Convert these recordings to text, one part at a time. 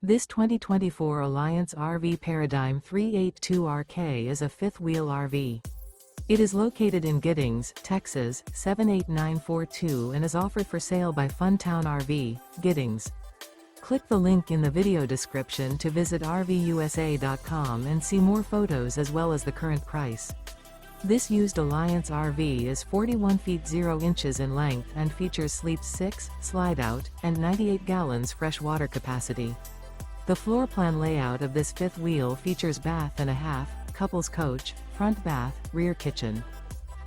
This 2024 Alliance RV Paradigm 382RK is a fifth-wheel RV. It is located in Giddings, Texas, 78942 and is offered for sale by Funtown RV, Giddings. Click the link in the video description to visit RVUSA.com and see more photos as well as the current price. This used Alliance RV is 41 feet 0 inches in length and features sleep 6, slide-out, and 98 gallons fresh water capacity. The floor plan layout of this fifth wheel features bath and a half, couples coach, front bath, rear kitchen.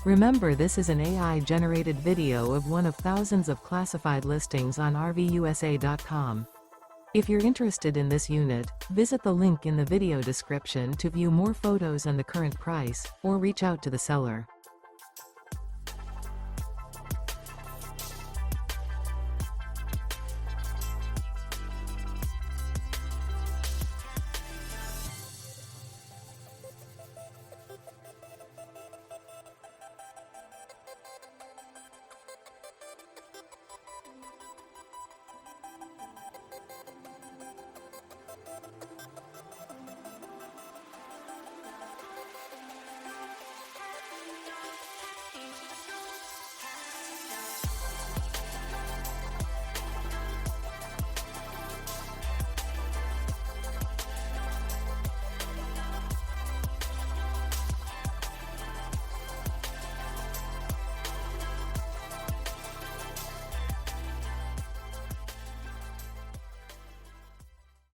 Remember, this is an AI-generated video of one of thousands of classified listings on RVUSA.com. If you're interested in this unit, visit the link in the video description to view more photos and the current price, or reach out to the seller.